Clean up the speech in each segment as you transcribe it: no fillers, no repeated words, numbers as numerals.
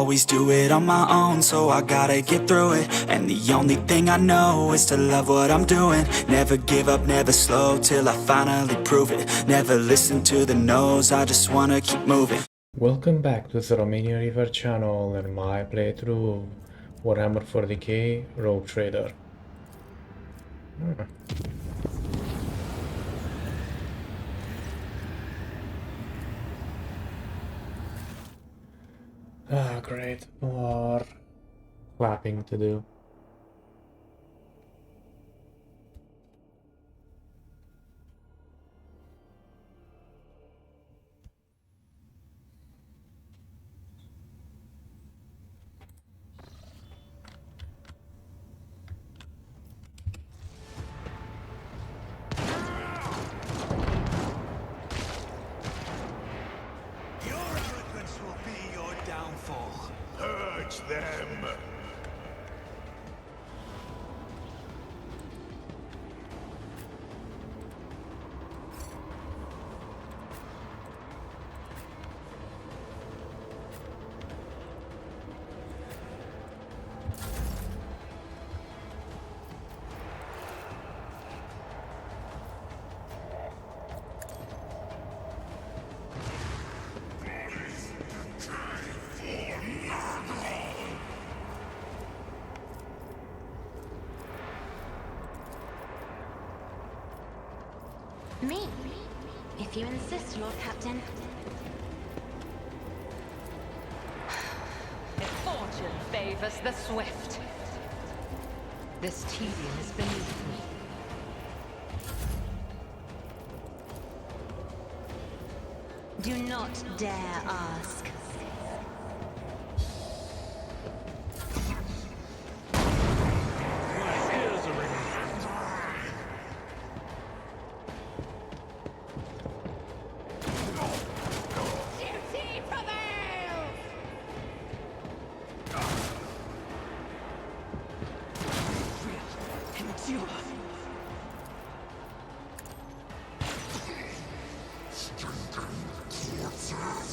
always do it on my own, so I gotta get through it. And the only thing I know is to love what I'm doing. Never give up, never slow, till I finally prove it. Never listen to the no's, I just wanna keep moving. Welcome back to the Romanian Reaver channel and my playthrough Warhammer 40k Rogue Trader. Great. More clapping to do. Them. Me? If you insist, Lord Captain. If fortune favors the swift, this tedium is beneath me. Do not dare ask.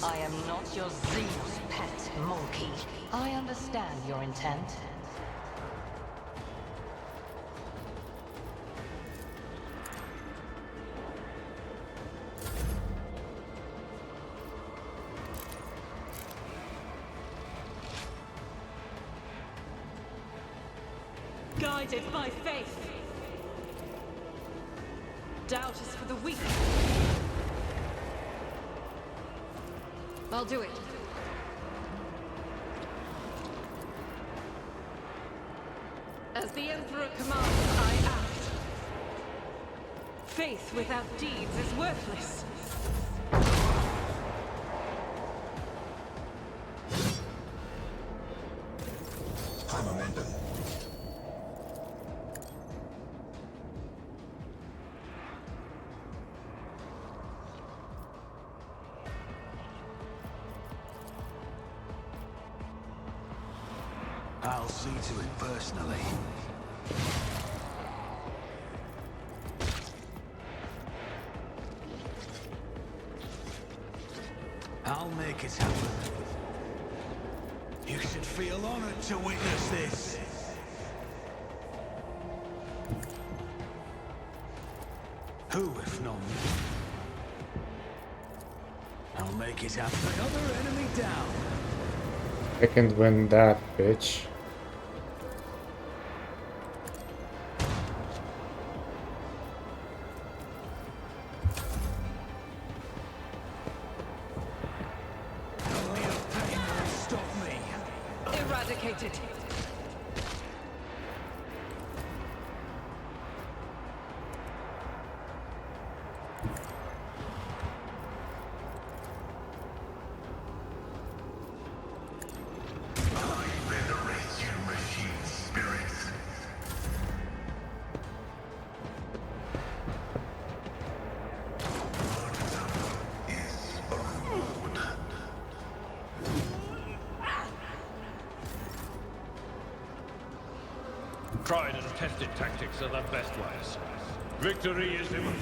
I am not your zealous pet, monkey. I understand your intent. Guided by faith. Doubt is for the weak. I'll do it. As the Emperor commands, I act. Faith without deeds is worthless. Momentum. I'll see to it personally. I'll make it happen. You should feel honored to witness this. Who, if not me? I'll make it happen. The other enemy down. I can't win that, bitch. Eradicated. Tried and tested tactics are the best ways. Victory is imminent.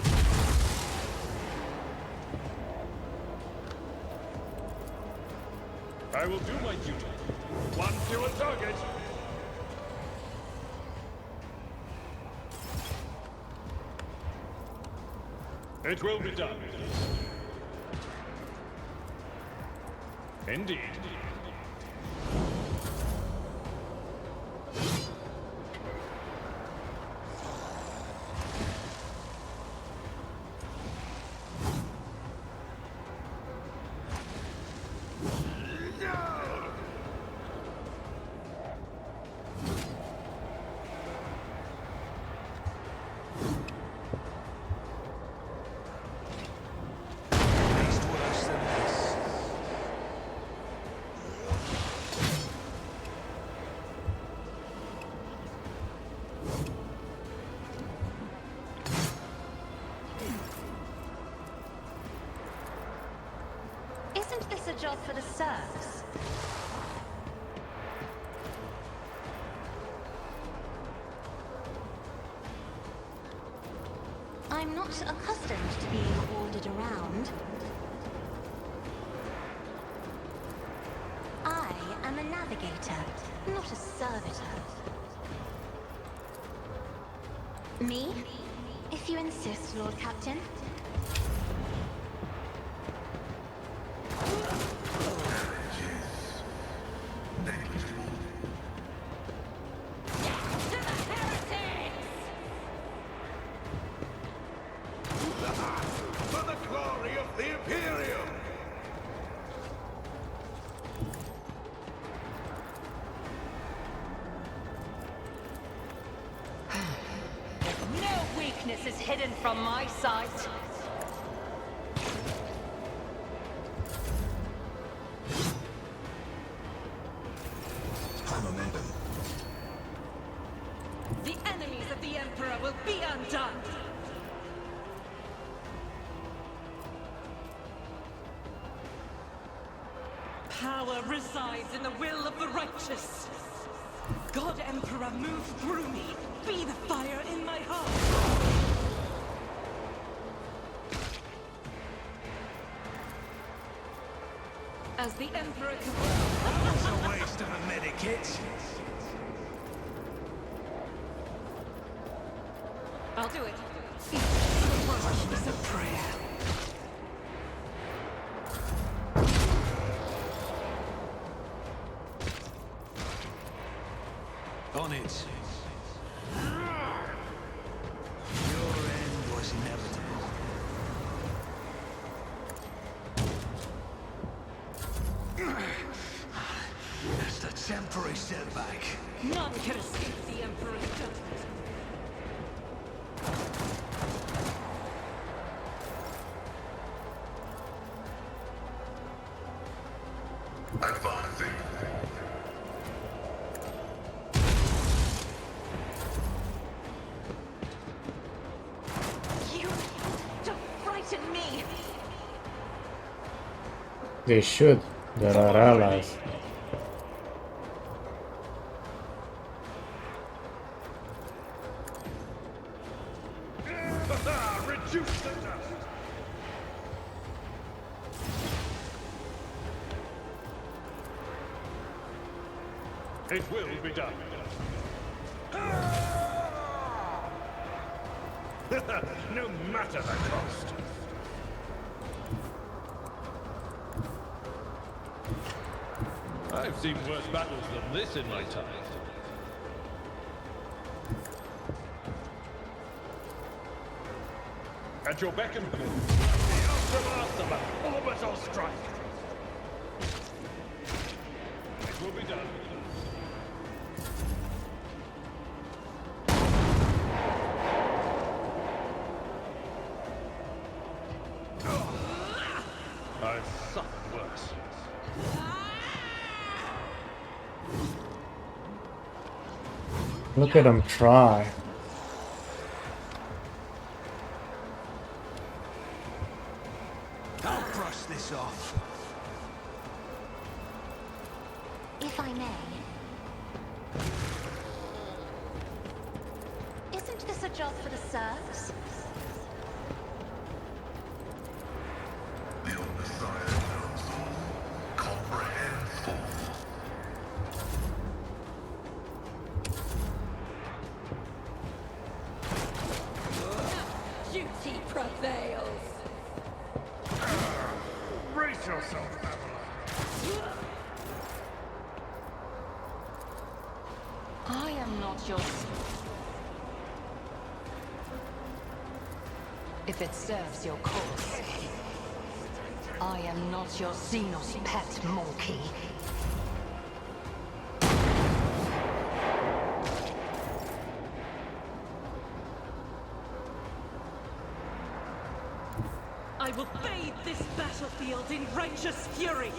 I will do my duty. It will be done. Indeed. Isn't this a job for the serfs? I'm not accustomed to being ordered around. I am a navigator, not a servitor. Me? If you insist, Lord Captain. For the glory of the Imperium! No weakness is hidden from my sight. Momentum. The enemies of the Emperor will be undone. Power resides in the will of the righteous. God Emperor, move through me. Be the fire in my heart. As the Emperor It's a waste of a medikit. I'll do it. It's a prayer. On it. Your end was inevitable. Just a temporary setback. None can escape the Emperor's judgment. Advancing. You don't frighten me. They should. There are allies. Reduce the dust. It will be done. No matter the cost. I've seen worse battles than this in my time. At your beck and call. The aftermath of an orbital strike. It will be done. I've suffered worse. Look at them try. I'll brush this off. If I may. Isn't this a job for the serfs? The Messiah Council comprehends all. Duty prevails. not your... If it serves your cause. I am not your Xenos pet monkey. I will bathe this battlefield in righteous fury.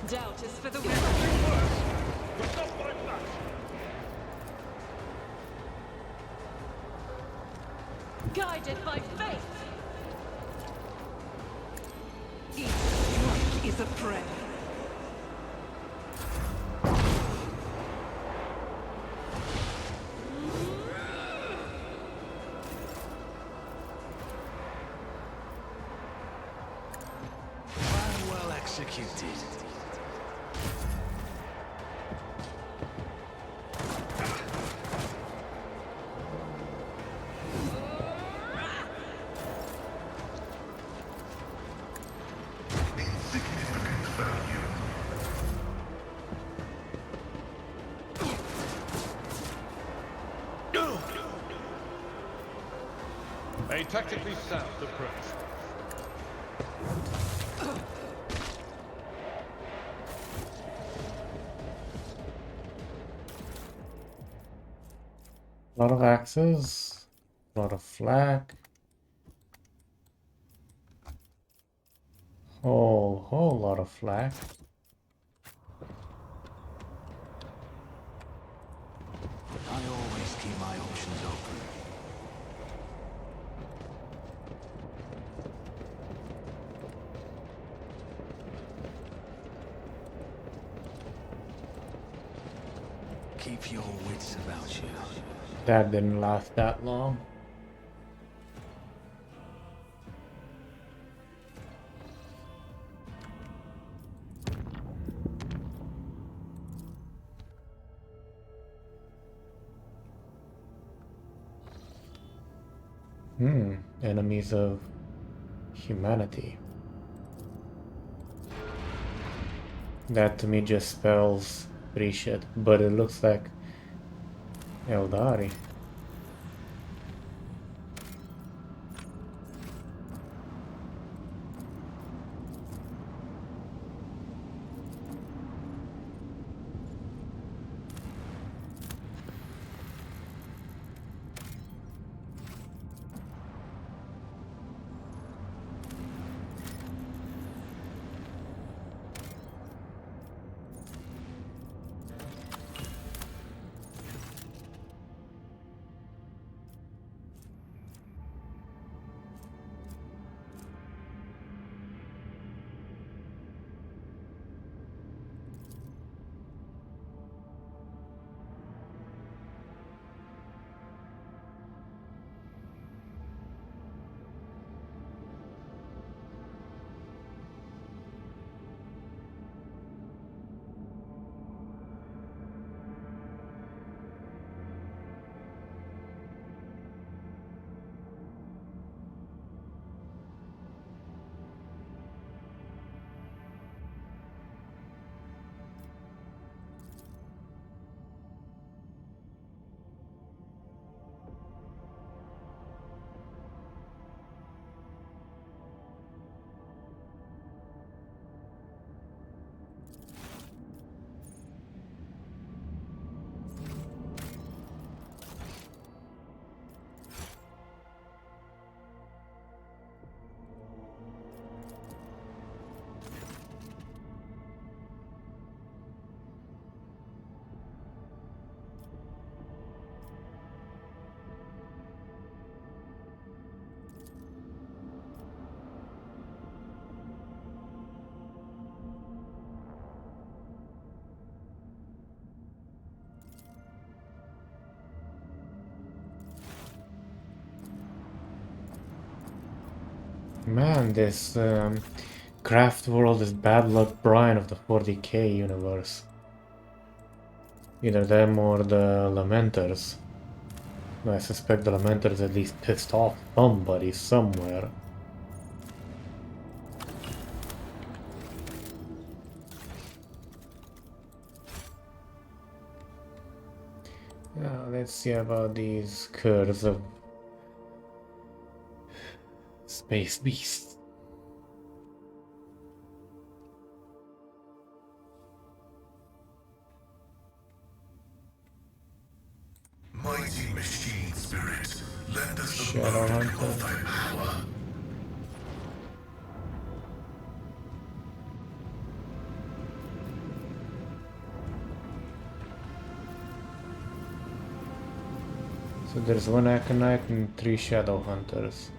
Doubt is for the weak. But not like that! Guided by faith. Each strike is a prayer. Well executed. Insignificant value. A tactically sound approach. A lot of axes, a lot of flak. Whole lot of flak. I always keep my options open. Keep your wits about you. That didn't last that long. Enemies of humanity. That to me just spells pretty shit, but it looks like Eldari. Man, this craft world is bad luck Brian of the 40k universe. Either them or the Lamenters. I suspect the Lamenters at least pissed off somebody somewhere. Now let's see about these curves of space beasts. Mighty machine spirit, lend us the Shadow burden Hunter. of thy power. So there's one Aconite and 3 Shadow Hunters.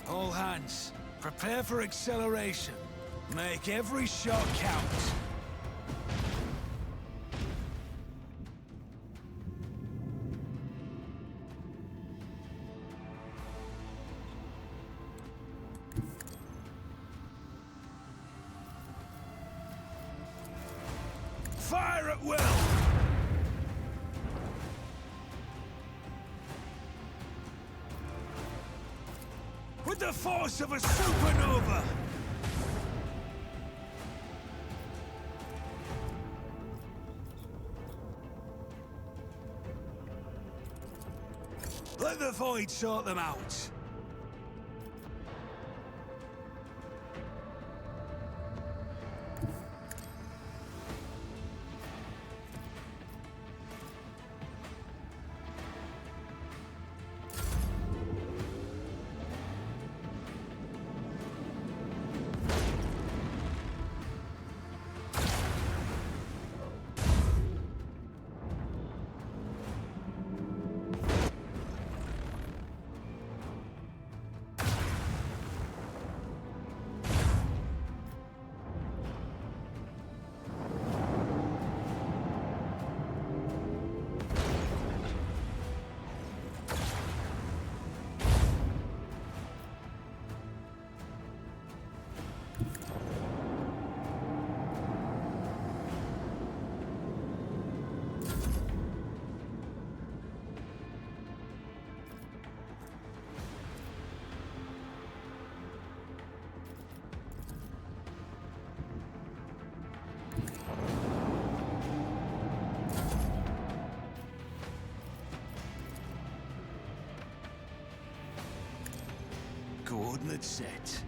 All hands, prepare for acceleration. Make every shot count. Fire at will! With the force of a supernova! Let the void sort them out. Coordinates set.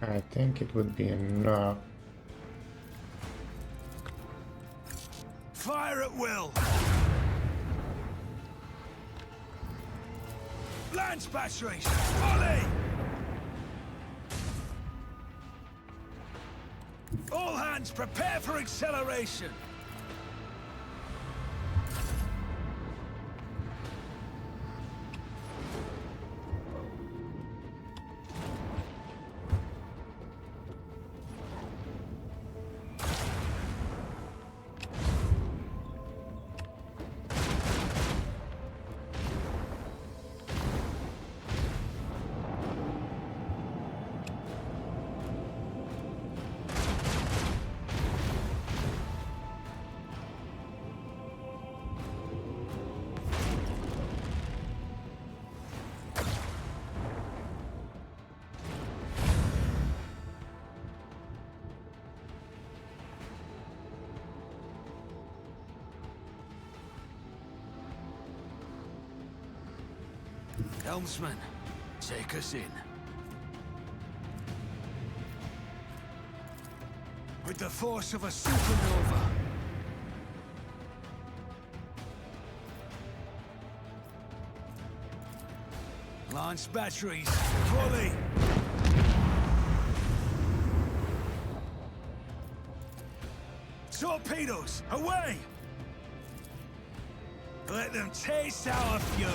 I think it would be enough. Fire at will! Lance batteries! Volley! All hands prepare for acceleration! Helmsman, take us in. With the force of a supernova. Launch batteries, fully! Torpedoes, away! Let them taste our fury!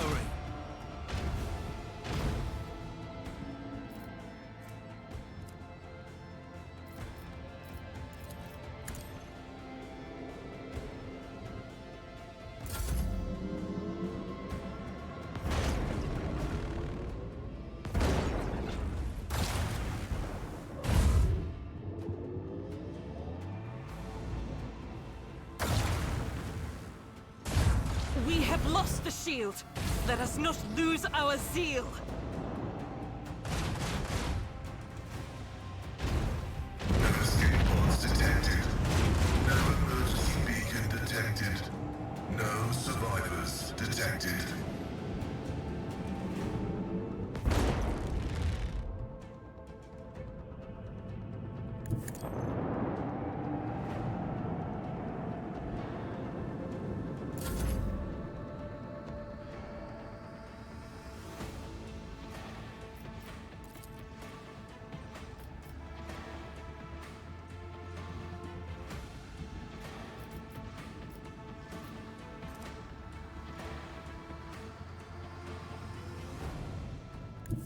We have lost the shield. Let us not lose our zeal. No escape pods detected. No emergency beacon detected. No survivors detected.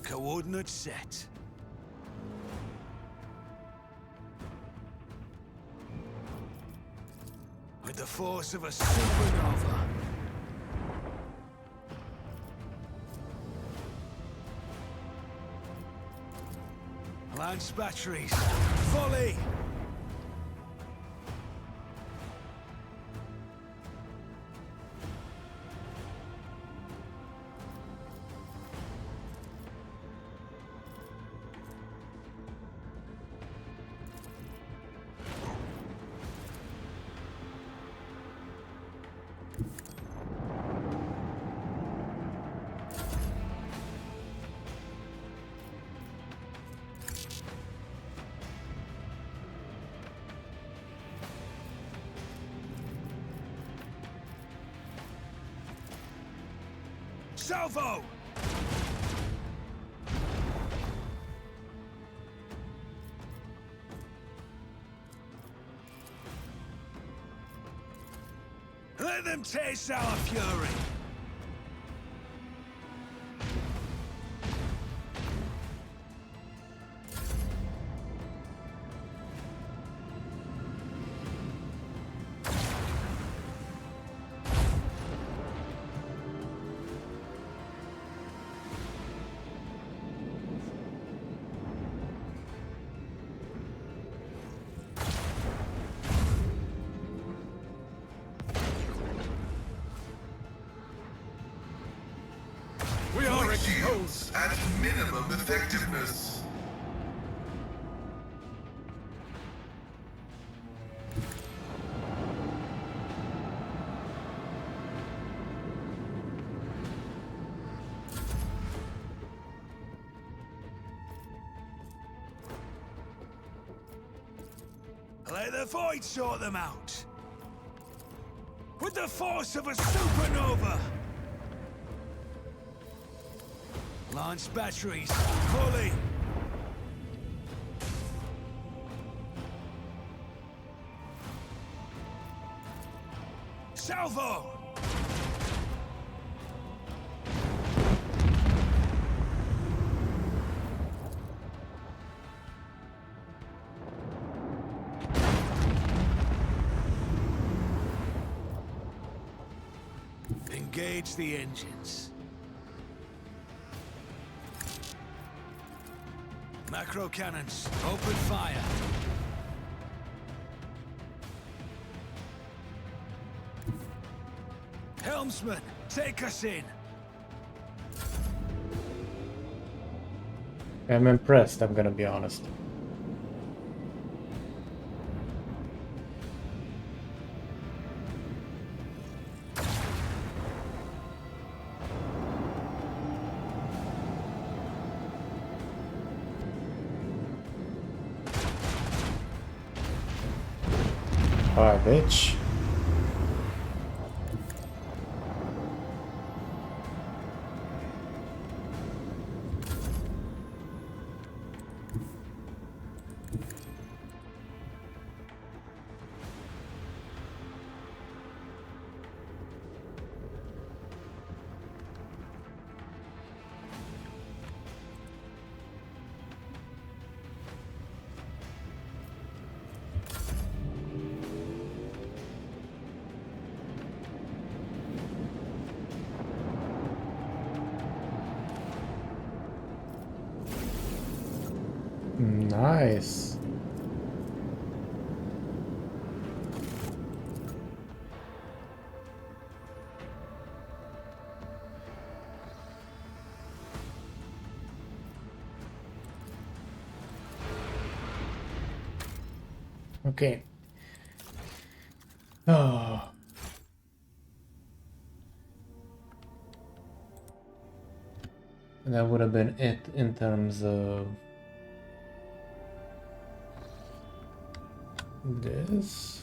Coordinates set. With the force of a supernova. Launch batteries, fully! Salvo! Let them taste our fury! We are Void exposed! shields at minimum effectiveness. Let the void sort them out! With the force of a supernova! Launch batteries, fully! Salvo! Engage the engines. Macro cannons, open fire. Helmsman, take us in. I'm impressed, I'm gonna be honest. Alright, bitch. Nice. Okay. Oh. That would have been it in terms of this.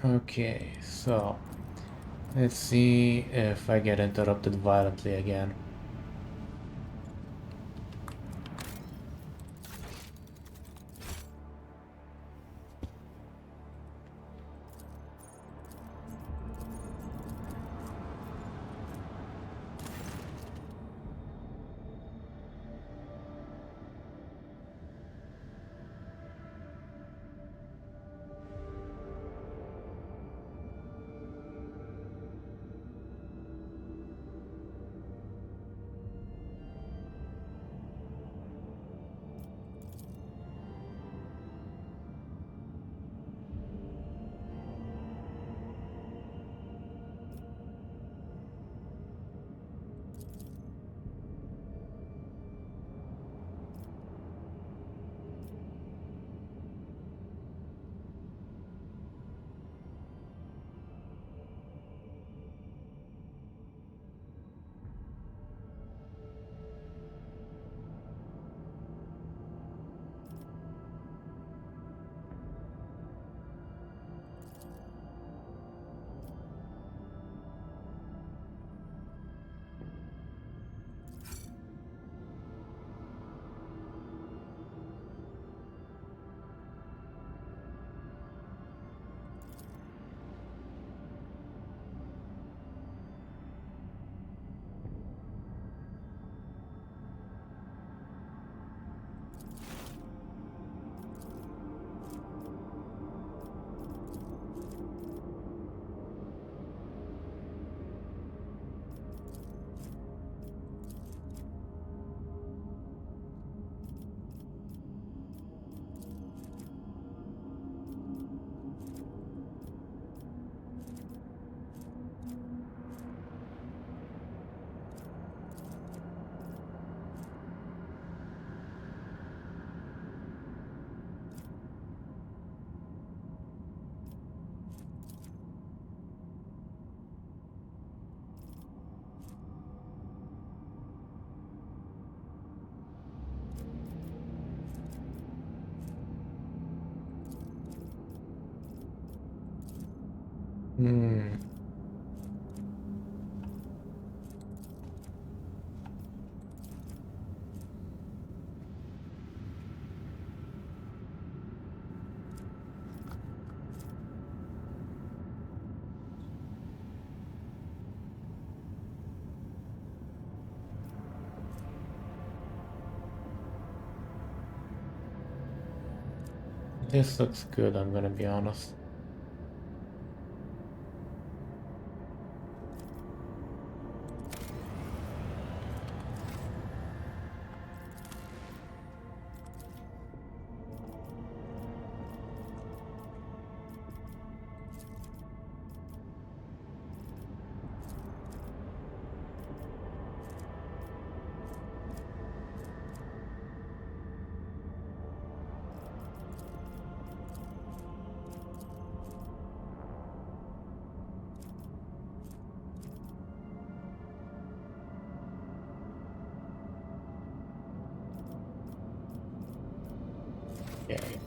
Okay, so let's see if I get interrupted violently again. Hmm. This looks good, I'm gonna be honest. Okay.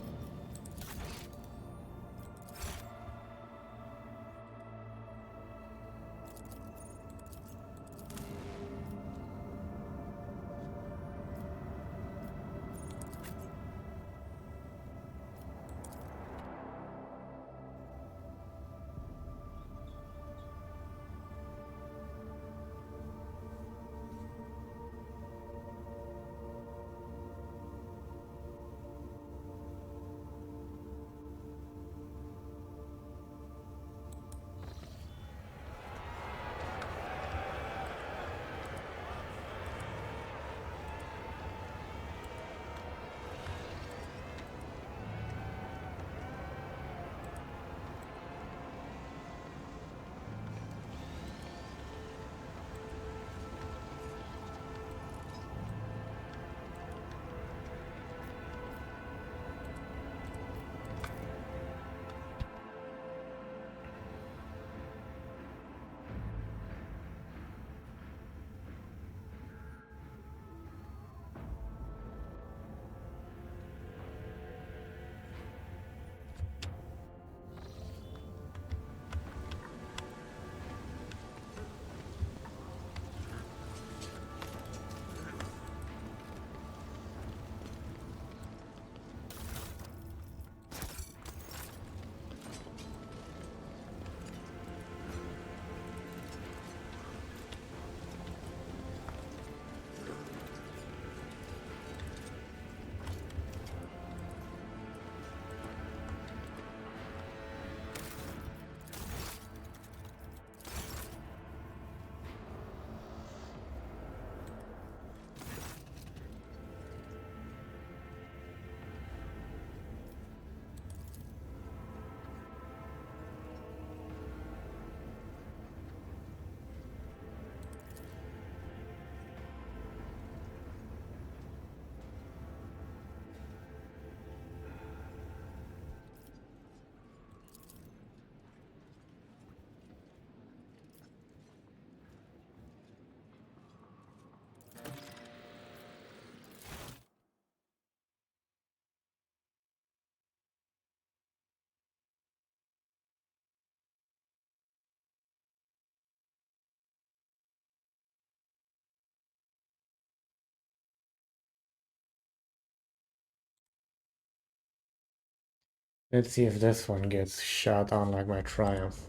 Let's see if this one gets shot on like my Triumph.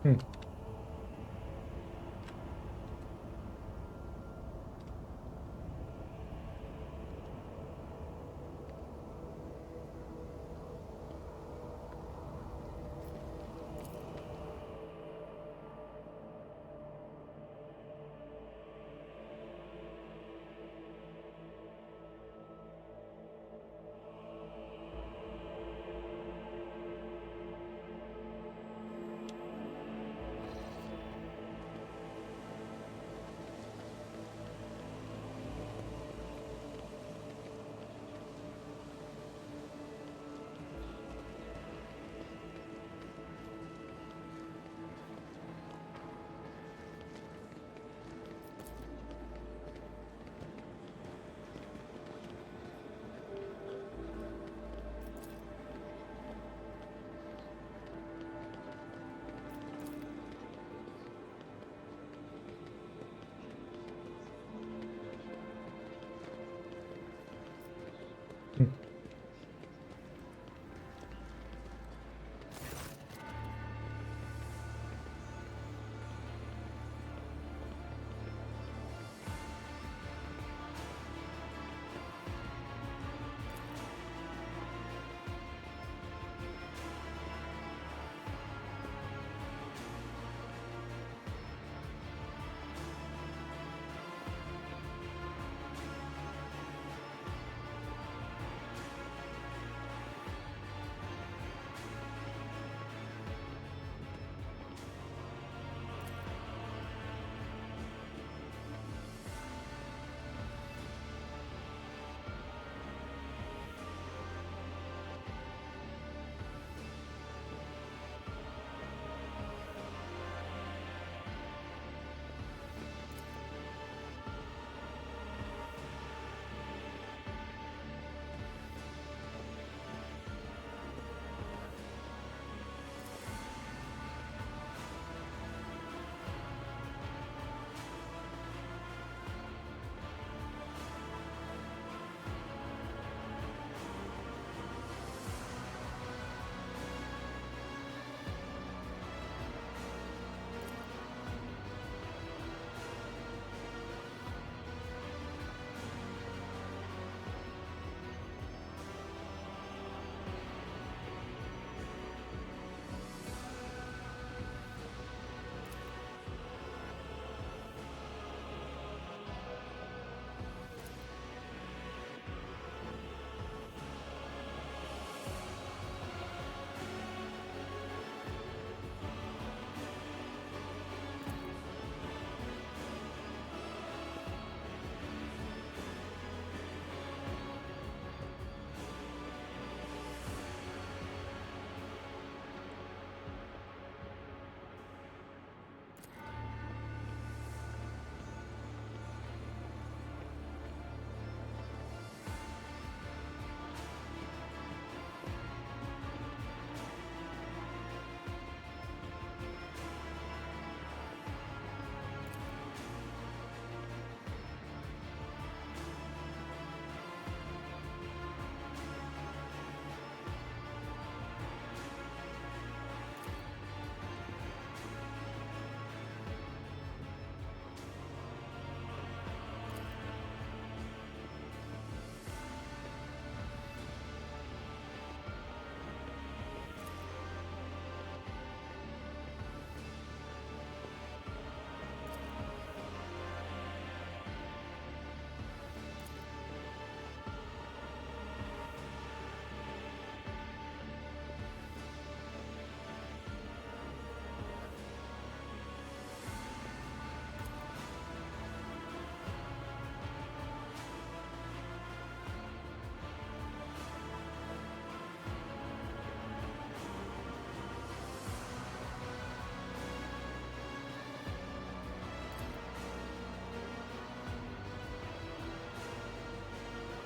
Hmm.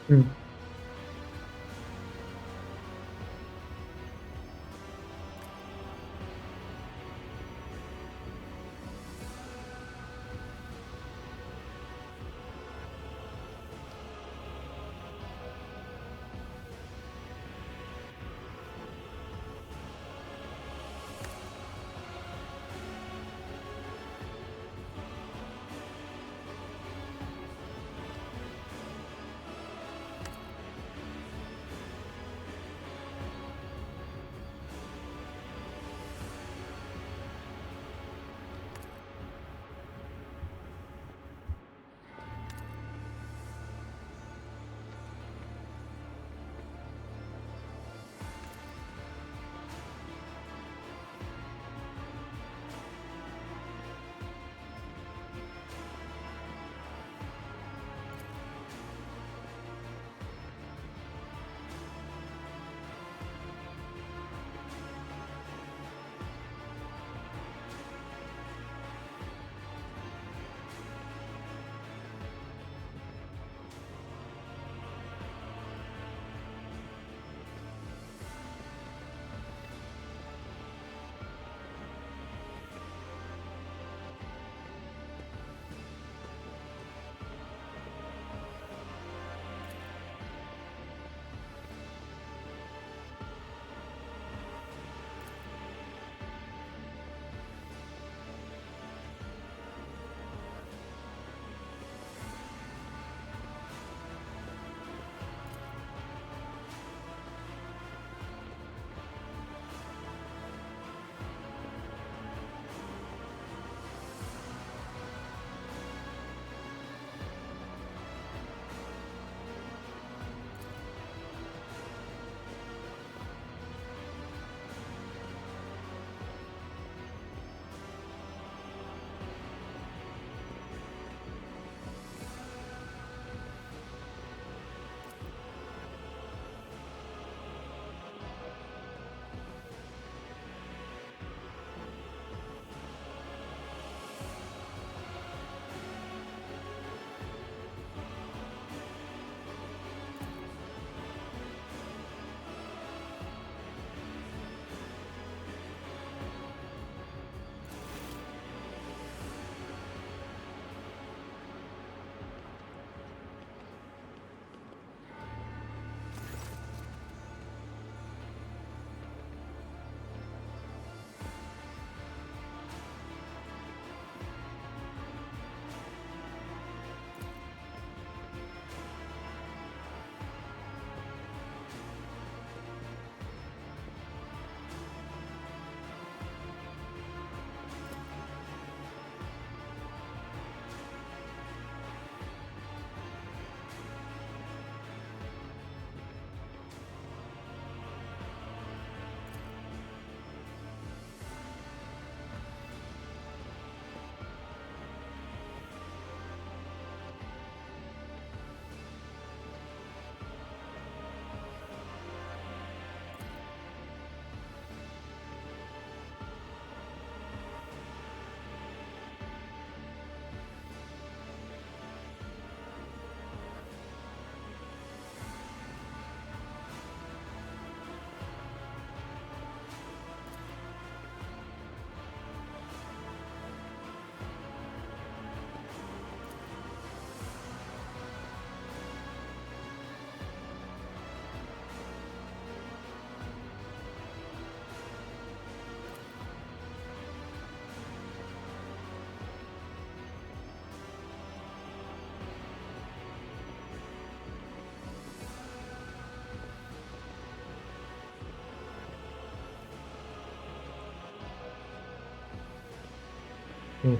Hmm. Hmm.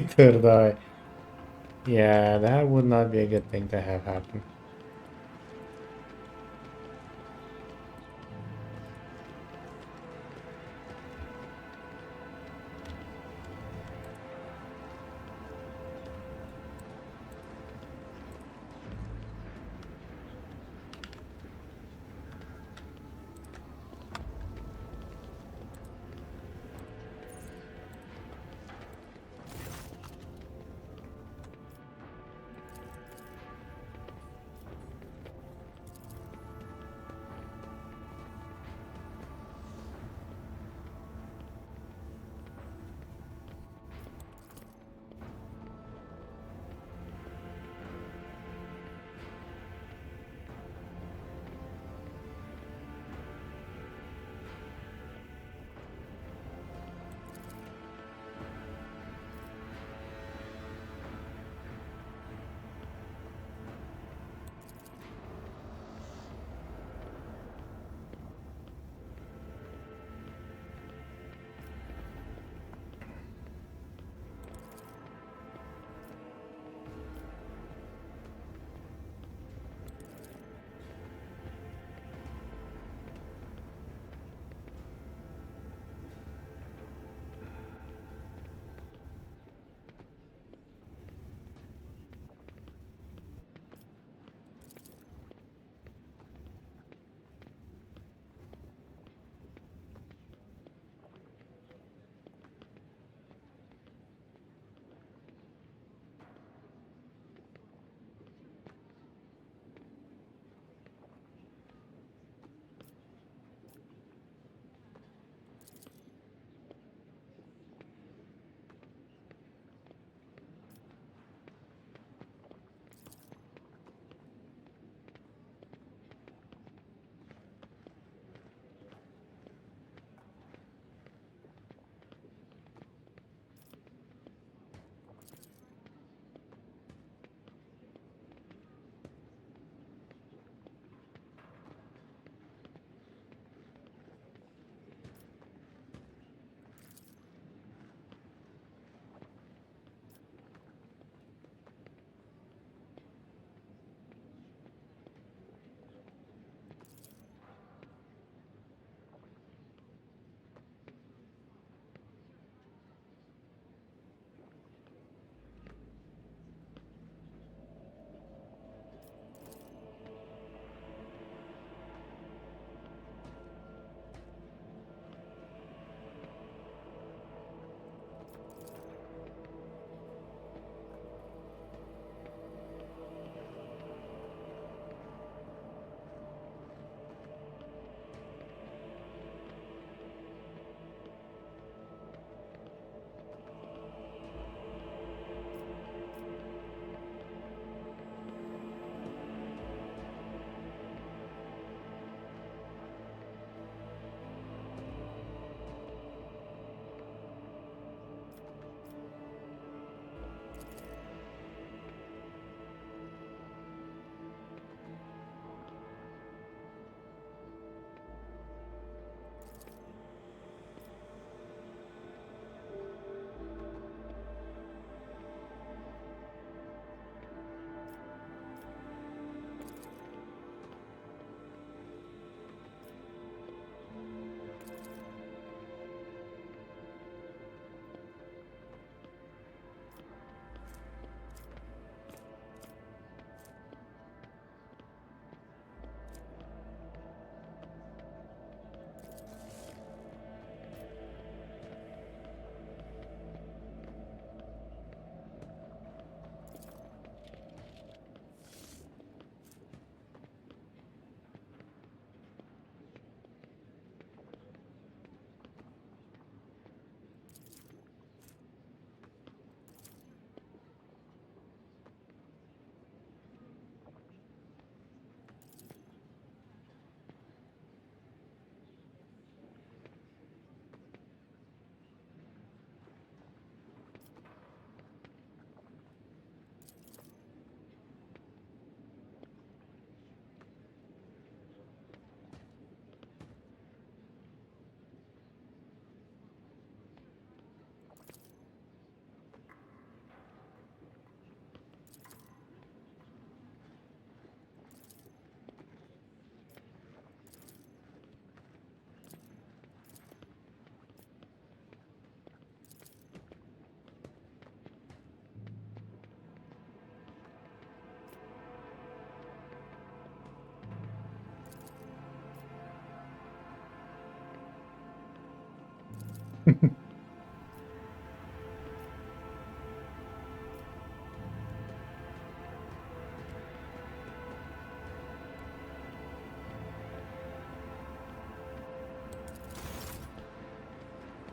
Third eye. Yeah, that would not be a good thing to have happen.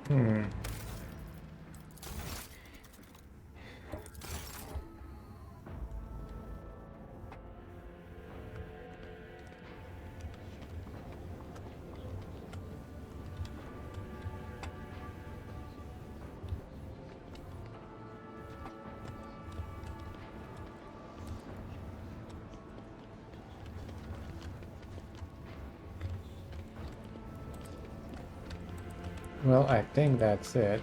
Hmm. Well, I think that's it.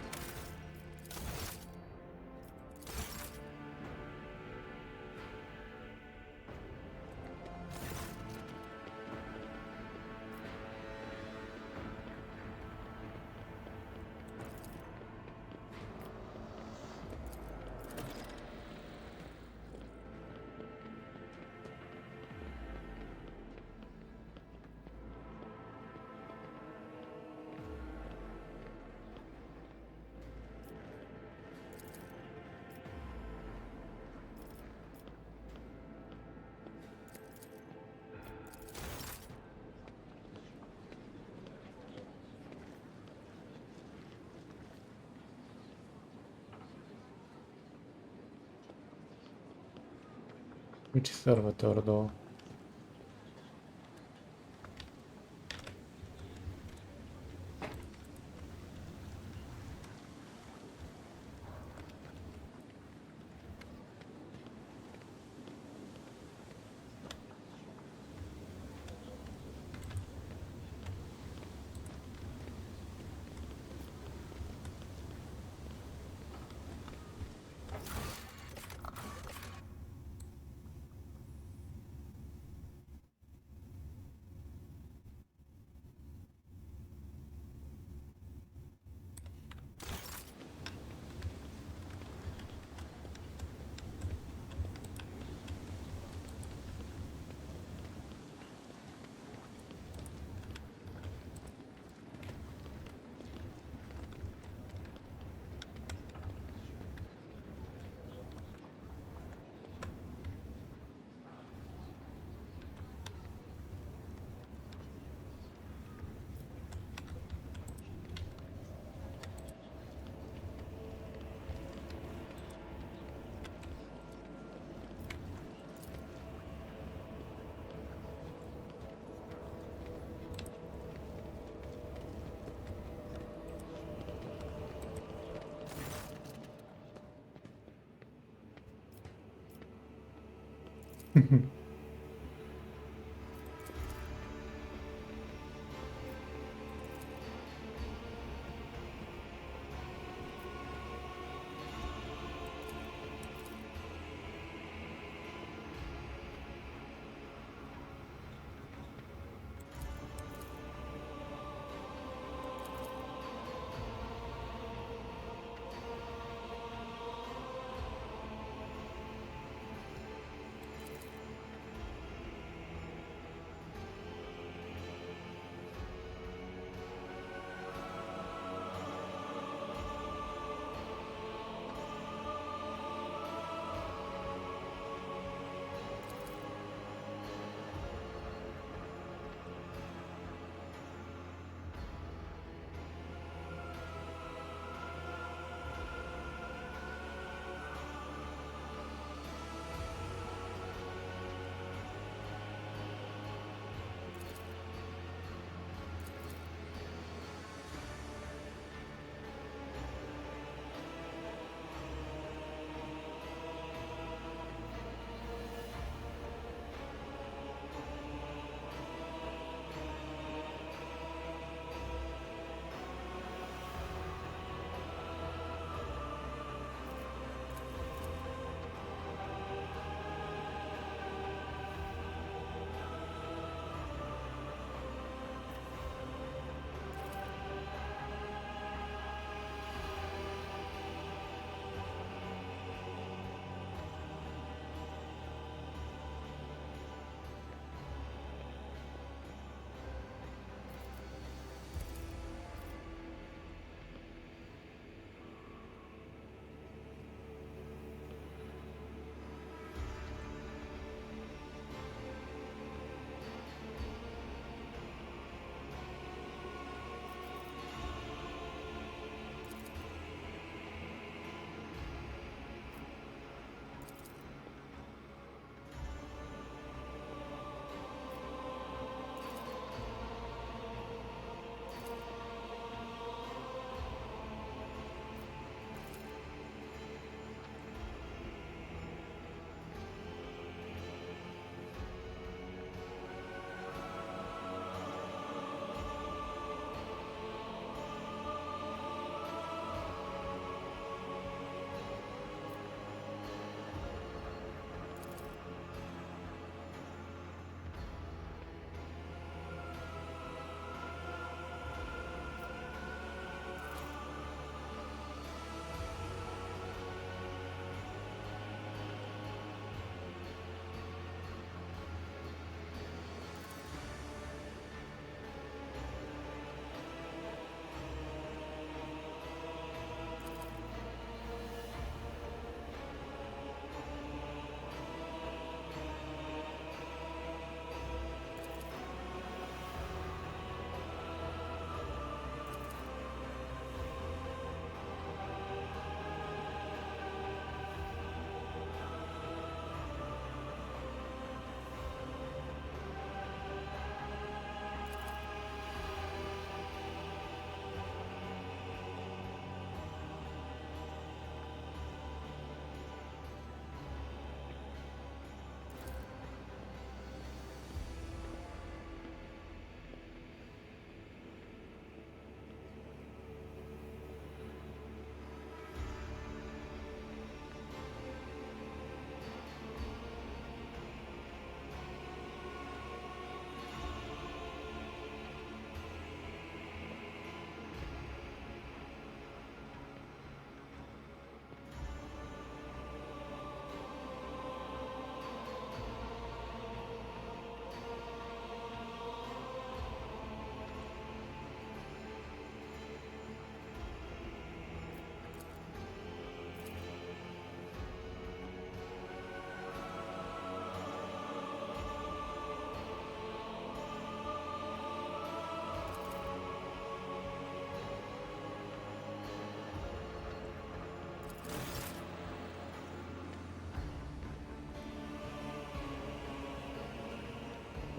Which servitor though?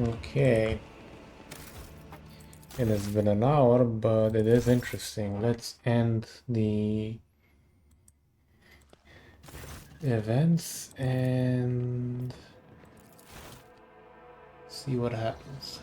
Okay. And it's been an hour, but it is interesting. Let's end the events and see what happens.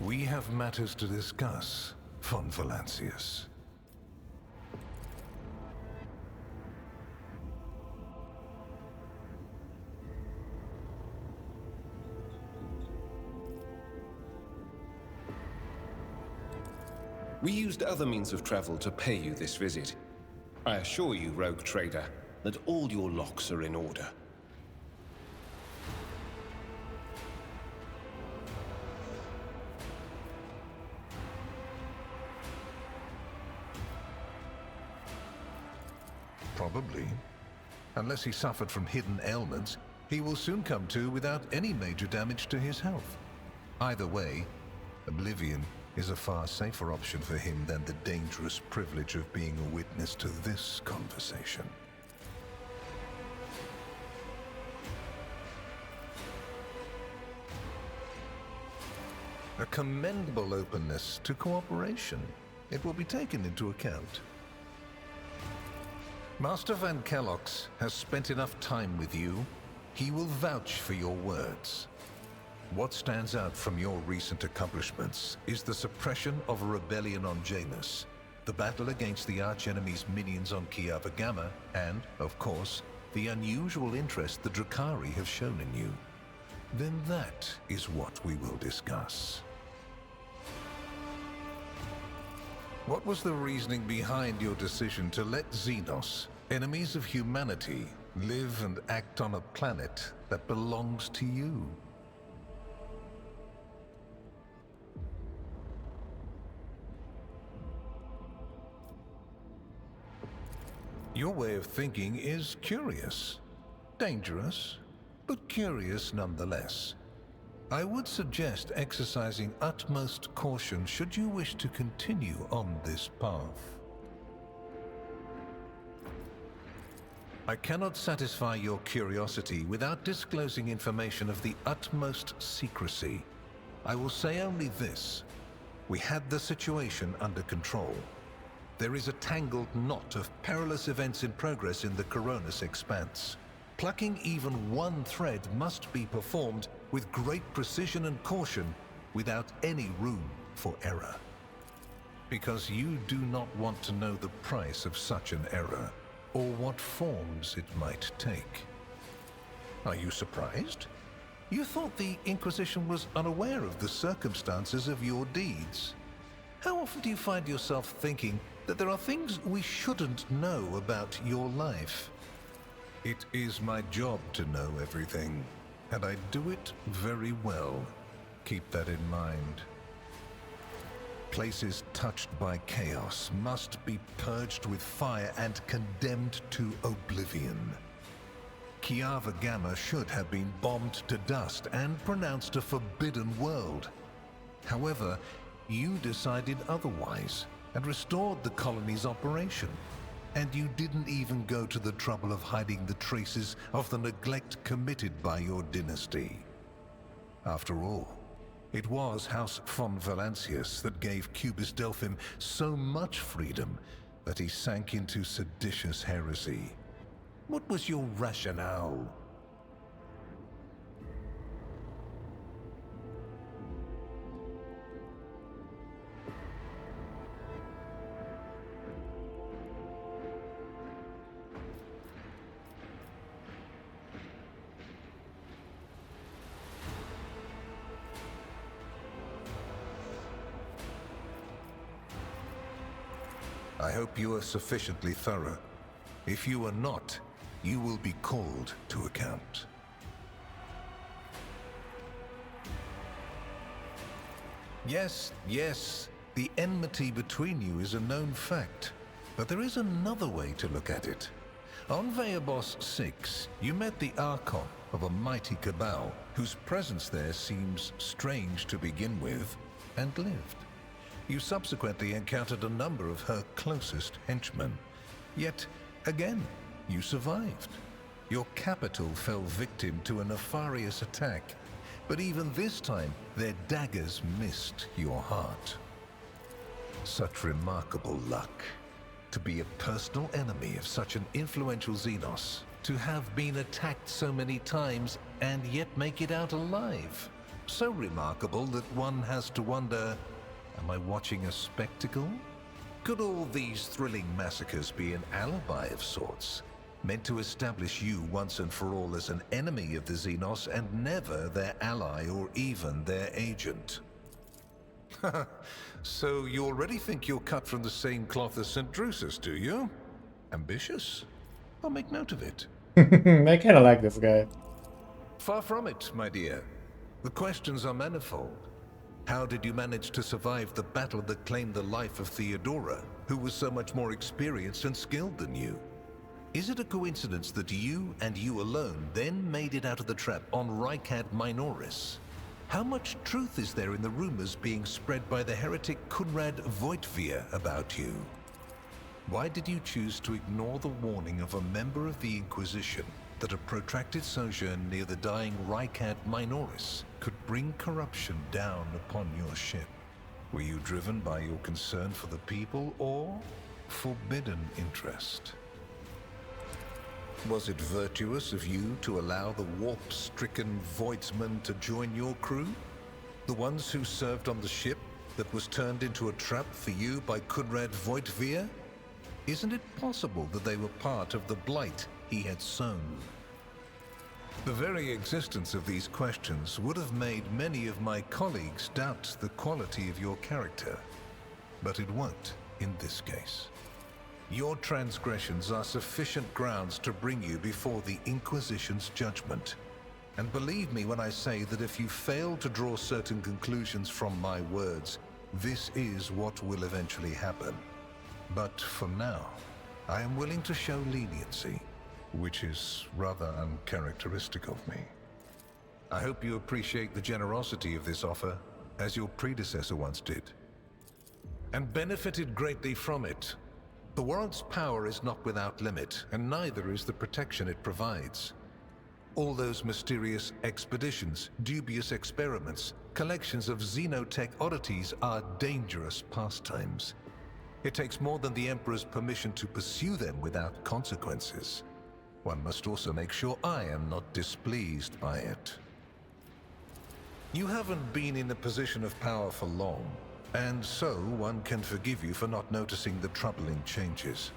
We have matters to discuss, von Valancius. We used other means of travel to pay you this visit. I assure you, rogue trader, that all your locks are in order. Probably. Unless he suffered from hidden ailments, he will soon come to without any major damage to his health. Either way, oblivion is a far safer option for him than the dangerous privilege of being a witness to this conversation. A commendable openness to cooperation. It will be taken into account. Master Van Kellox has spent enough time with you. He will vouch for your words. What stands out from your recent accomplishments is the suppression of a rebellion on Janus, the battle against the archenemy's minions on Kiava Gamma, and, of course, the unusual interest the Drakari have shown in you. Then that is what we will discuss. What was the reasoning behind your decision to let Xenos, enemies of humanity, live and act on a planet that belongs to you? Your way of thinking is curious. Dangerous, but curious nonetheless. I would suggest exercising utmost caution should you wish to continue on this path. I cannot satisfy your curiosity without disclosing information of the utmost secrecy. I will say only this. We had the situation under control. There is a tangled knot of perilous events in progress in the Coronis expanse. Plucking even one thread must be performed with great precision and caution, without any room for error. Because you do not want to know the price of such an error, or what forms it might take. Are you surprised? You thought the Inquisition was unaware of the circumstances of your deeds. How often do you find yourself thinking that there are things we shouldn't know about your life? It is my job to know everything, and I do it very well. Keep that in mind. Places touched by chaos must be purged with fire and condemned to oblivion. Kiava Gamma should have been bombed to dust and pronounced a forbidden world. However, you decided otherwise and restored the colony's operation. And you didn't even go to the trouble of hiding the traces of the neglect committed by your dynasty. After all, it was House von Valancius that gave Cubis Delphim so much freedom that he sank into seditious heresy. What was your rationale? I hope you are sufficiently thorough. If you are not, you will be called to account. Yes, the enmity between you is a known fact. But there is another way to look at it. On Veabos 6, you met the Archon of a mighty cabal, whose presence there seems strange to begin with, and lived. You subsequently encountered a number of her closest henchmen. Yet, again, you survived. Your capital fell victim to a nefarious attack, but even this time, their daggers missed your heart. Such remarkable luck. To be a personal enemy of such an influential Xenos, to have been attacked so many times and yet make it out alive. So remarkable that one has to wonder, am I watching a spectacle? Could all these thrilling massacres be an alibi of sorts, meant to establish you once and for all as an enemy of the Xenos and never their ally or even their agent? So you already think you're cut from the same cloth as St. Drusus, do you? Ambitious? I'll make note of it. I kinda like this guy. Far from it, my dear. The questions are manifold. How did you manage to survive the battle that claimed the life of Theodora, who was so much more experienced and skilled than you? Is it a coincidence that you and you alone then made it out of the trap on Rykad Minoris? How much truth is there in the rumors being spread by the heretic Kunrad Voitvir about you? Why did you choose to ignore the warning of a member of the Inquisition that a protracted sojourn near the dying Rykad Minoris could bring corruption down upon your ship? Were you driven by your concern for the people or forbidden interest? Was it virtuous of you to allow the warp-stricken Voidsmen to join your crew? The ones who served on the ship that was turned into a trap for you by Kunrad Voitvir? Isn't it possible that they were part of the blight he had sown? The very existence of these questions would have made many of my colleagues doubt the quality of your character, but it won't in this case. Your transgressions are sufficient grounds to bring you before the Inquisition's judgment. And believe me when I say that if you fail to draw certain conclusions from my words, this is what will eventually happen. But for now, I am willing to show leniency, which is rather uncharacteristic of me. I hope you appreciate the generosity of this offer, as your predecessor once did, and benefited greatly from it. The warrant's power is not without limit, and neither is the protection it provides. All those mysterious expeditions, dubious experiments, collections of xenotech oddities are dangerous pastimes. It takes more than the Emperor's permission to pursue them without consequences. One must also make sure I am not displeased by it. You haven't been in a position of power for long, and so one can forgive you for not noticing the troubling changes.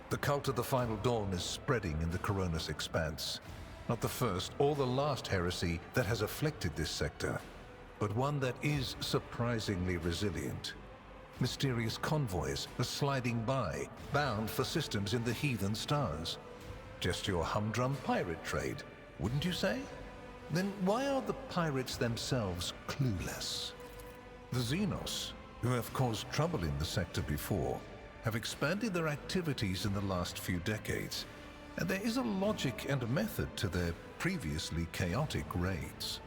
The cult of the Final Dawn is spreading in the Coronis Expanse. Not the first or the last heresy that has afflicted this sector, but one that is surprisingly resilient. Mysterious convoys are sliding by, bound for systems in the heathen stars. Just your humdrum pirate trade, wouldn't you say? Then why are the pirates themselves clueless? The Xenos, who have caused trouble in the sector before, have expanded their activities in the last few decades, and there is a logic and method to their previously chaotic raids.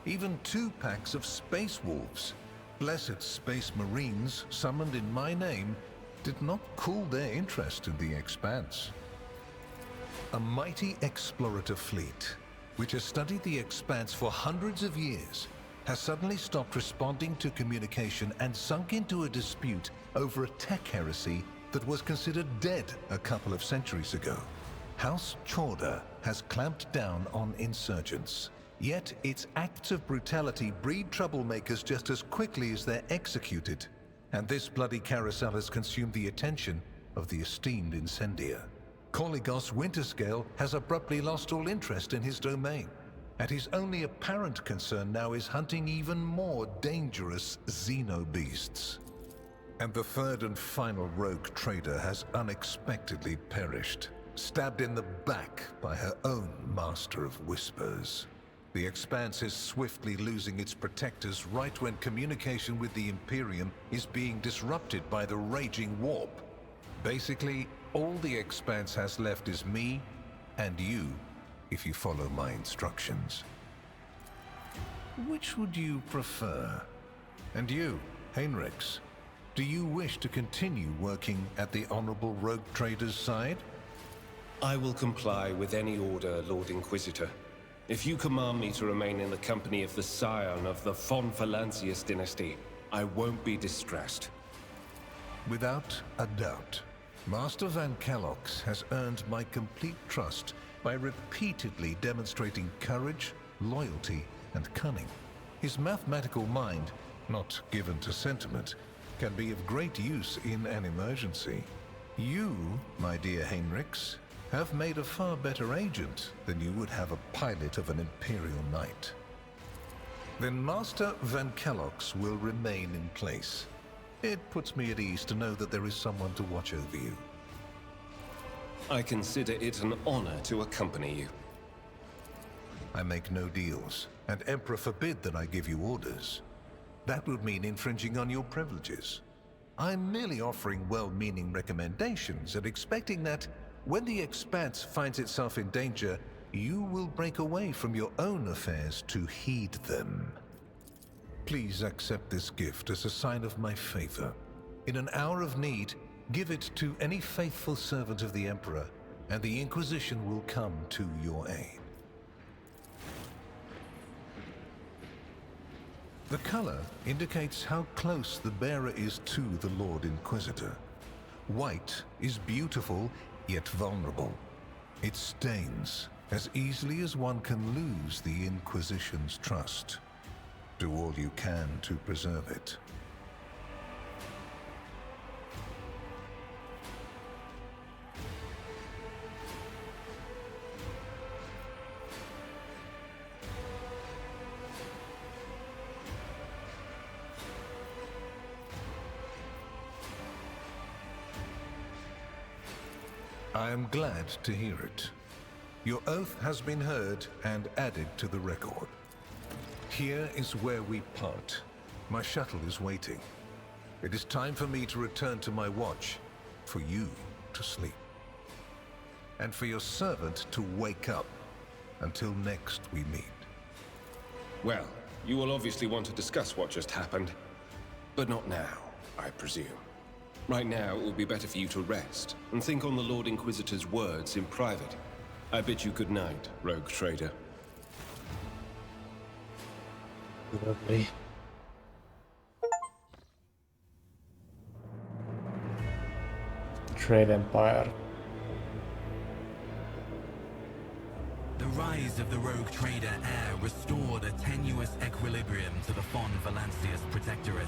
Even 2 packs of space wolves, blessed space marines summoned in my name, did not cool their interest in the Expanse. A mighty explorative fleet, which has studied the Expanse for hundreds of years, has suddenly stopped responding to communication and sunk into a dispute over a tech heresy that was considered dead a couple of centuries ago. House Chorda has clamped down on insurgents, yet its acts of brutality breed troublemakers just as quickly as they're executed, and this bloody carousel has consumed the attention of the esteemed incendiar. Koligos Winterscale has abruptly lost all interest in his domain, and his only apparent concern now is hunting even more dangerous xenobeasts. And the third and final rogue trader has unexpectedly perished, stabbed in the back by her own master of whispers. The Expanse is swiftly losing its protectors right when communication with the Imperium is being disrupted by the raging warp. Basically, all the Expanse has left is me and you, if you follow my instructions. Which would you prefer? And you, Heinrichs, do you wish to continue working at the Honorable Rogue Trader's side? I will comply with any order, Lord Inquisitor. If you command me to remain in the company of the scion of the von Valancius dynasty, I won't be distressed. Without a doubt, Master Van Kellogg's has earned my complete trust by repeatedly demonstrating courage, loyalty, and cunning. His mathematical mind, not given to sentiment, can be of great use in an emergency. You, my dear Heinrichs, have made a far better agent than you would have a pilot of an Imperial Knight. Then Master Van Kellogg's will remain in place. It puts me at ease to know that there is someone to watch over you. I consider it an honor to accompany you. I make no deals, and Emperor forbid that I give you orders. That would mean infringing on your privileges. I'm merely offering well-meaning recommendations and expecting that when the Expanse finds itself in danger, you will break away from your own affairs to heed them. Please accept this gift as a sign of my favor. In an hour of need, give it to any faithful servant of the Emperor, and the Inquisition will come to your aid. The color indicates how close the bearer is to the Lord Inquisitor. White is beautiful, yet vulnerable. It stains as easily as one can lose the Inquisition's trust. Do all you can to preserve it. I am glad to hear it. Your oath has been heard and added to the record. Here is where we part. My shuttle is waiting. It is time for me to return to my watch, for you to sleep, and for your servant to wake up. Until next we meet. Well, you will obviously want to discuss what just happened, but not now, I presume. Right now, it will be better for you to rest and think on the Lord Inquisitor's words in private. I bid you good night, Rogue Trader. Lovely. Trade Empire. The rise of the Rogue Trader heir restored a tenuous equilibrium to the von Valancius Protectorate.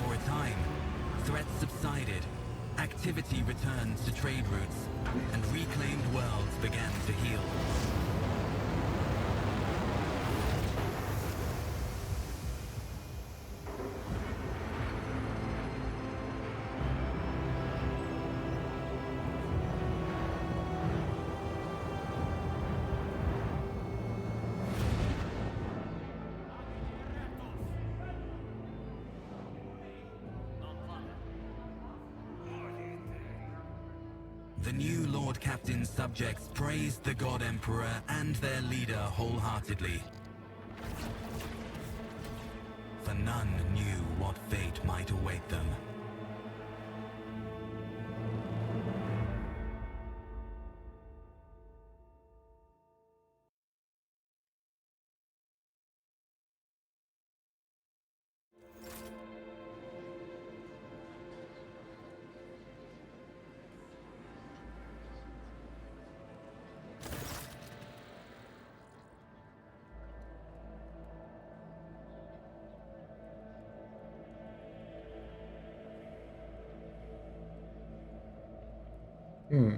For a time, threats subsided, activity returned to trade routes, and reclaimed worlds began to heal. The new Lord Captain's subjects praised the God Emperor and their leader wholeheartedly. For none knew what fate might await them. Hmm.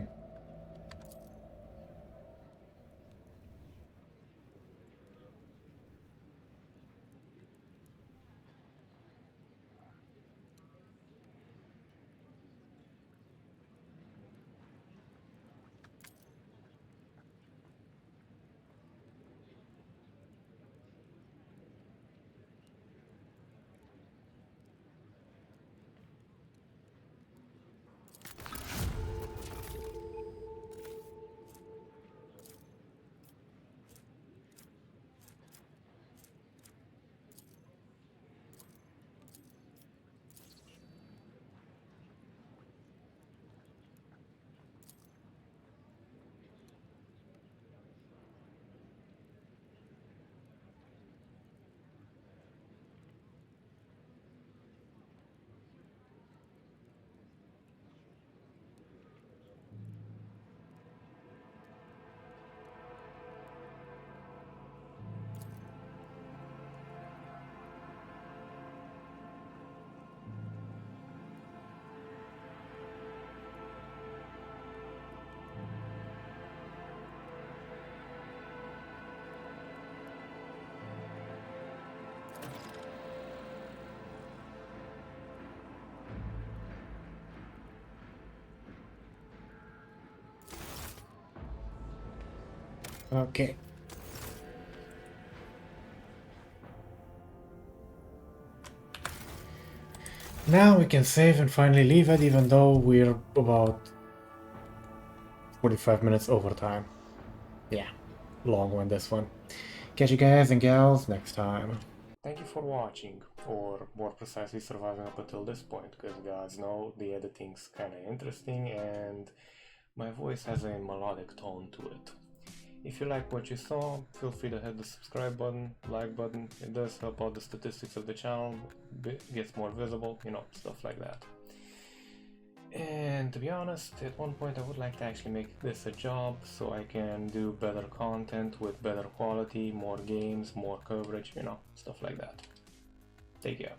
Okay. Now we can save and finally leave it, even though we're about 45 minutes overtime. Yeah, long one this one. Catch you guys and gals next time. Thank you for watching, or more precisely surviving up until this point, because gods know the editing's kinda interesting and my voice has a melodic tone to it. If you like what you saw, feel free to hit the subscribe button, like button. It does help out the statistics of the channel, gets more visible, you know, stuff like that. And to be honest, at one point I would like to actually make this a job so I can do better content with better quality, more games, more coverage, you know, stuff like that. Take care.